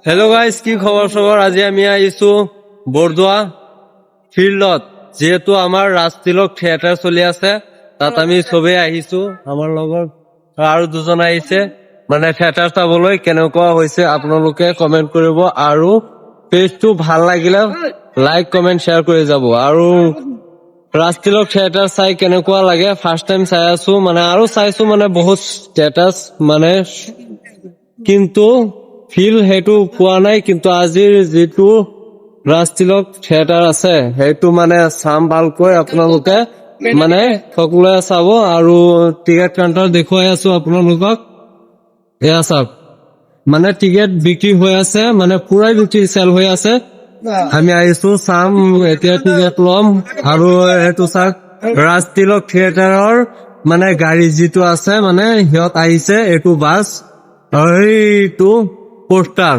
Hello' guys, কি খবৰ চবৰ? আজি আমি আহিছো বৰদোৱা ফিল্ডত, যিহেতু আমাৰ ৰাজতিলক থিয়েটাৰ চলি আছে। তাত আমি চবেই আহিছো, আমাৰ লগৰ আৰু দুজন আহিছে মানে থিয়েটাৰ চাবলৈ। কেনেকুৱা হৈছে আপোনালোকে কমেন্ট কৰিব, আৰু পেজটো ভাল লাগিলে লাইক কমেন্ট শ্বেয়াৰ কৰি যাব। আৰু ৰাজতিলক থিয়েটাৰ চাই কেনেকুৱা লাগে, ফাৰ্ষ্ট টাইম চাই আছো মানে, আৰু চাইছো মানে বহুত থিয়েটাৰ মানে, কিন্তু ফিল সেইটো পোৱা নাই। কিন্তু আজিৰ যিটো ৰাজতিলক থিয়েটাৰ আছে সেইটো মানে চাম ভালকৈ, আপোনালোকে মানে সকলোৱে চাব। আৰু টিকেট কাউণ্টাৰ দেখুৱাই আছো আপোনালোকক, এয়া চাওক মানে টিকেট বিক্ৰী হৈ আছে, মানে পুৰাই বিক্ৰী চেল হৈ আছে। আমি আহিছো চাম, এতিয়া টিকেট লম। আৰু সেইটো চাওক ৰাজতিলক থিয়েটাৰৰ মানে গাড়ী যিটো আছে, মানে সিহঁত আহিছে, এইটো বাছ আৰু এইটো পোষ্টাৰ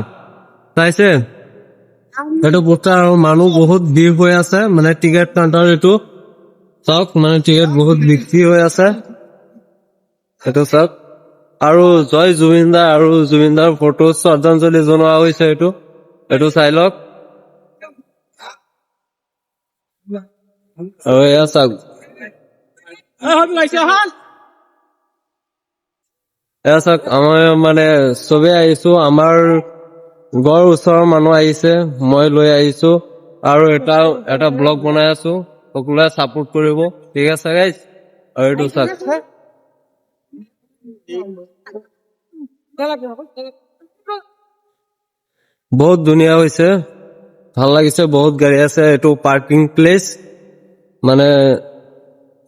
চাইছে, এইটো পোষ্টাৰ। আৰু মানুহ বহুত ভিৰ হৈ আছে, মানে টিকেট কাউণ্টাৰ এইটো চাওক, মানে টিকেট বহুত বিক্ৰী হৈ আছে, সেইটো চাওক। আৰু জয় জুবিনদাৰ, আৰু জুবিনদাৰ ফটো শ্ৰদ্ধাঞ্জলি জনোৱা হৈছে, এইটো চাই লওক। আৰু এয়া চাওক, এয়া চাওক, আমাৰ মানে চবেই আহিছো, আমাৰ ঘৰৰ ওচৰৰ মানুহ আহিছে, মই লৈ আহিছো। আৰু এটা ব্লগ বনাই আছো, সকলোৱে চাপোৰ্ট কৰিব, ঠিক আছে গাইজ। আৰু এইটো চাওক, বহুত ধুনীয়া হৈছে, ভাল লাগিছে, বহুত গাড়ী আছে। এইটো পাৰ্কিং প্লেচ, মানে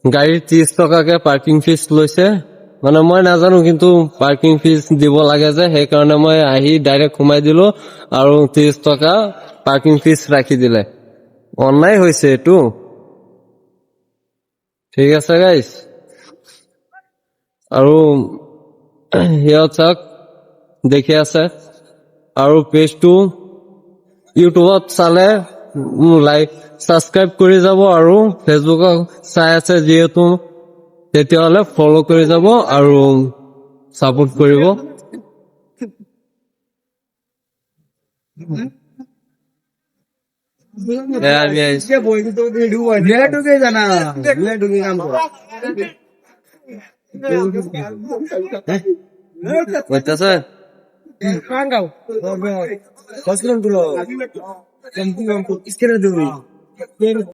গাড়ী 30 টকাকে পাৰ্কিং ফিজ লৈছে। মানে মই নাজানো, কিন্তু পাৰ্কিং ফিজ দিব লাগে যে, সেইকাৰণে মই আহি ডাইৰেক্ট সোমাই দিলো, আৰু 30 টকা পাৰ্কিং ফিজ ৰাখি দিলে। অন্যায় হৈছে এইটো, ঠিক আছে গাইজ। আৰু সিহঁত চাওক দেখি আছে। আৰু পেজটো ইউটিউবত চালে লাইক ছাবস্ক্ৰাইব কৰি যাব, আৰু ফেচবুকত চাই আছে যিহেতু তেতিয়াহলে ফলো কৰি যাব আৰু সাপোৰ্ট কৰিব। আমি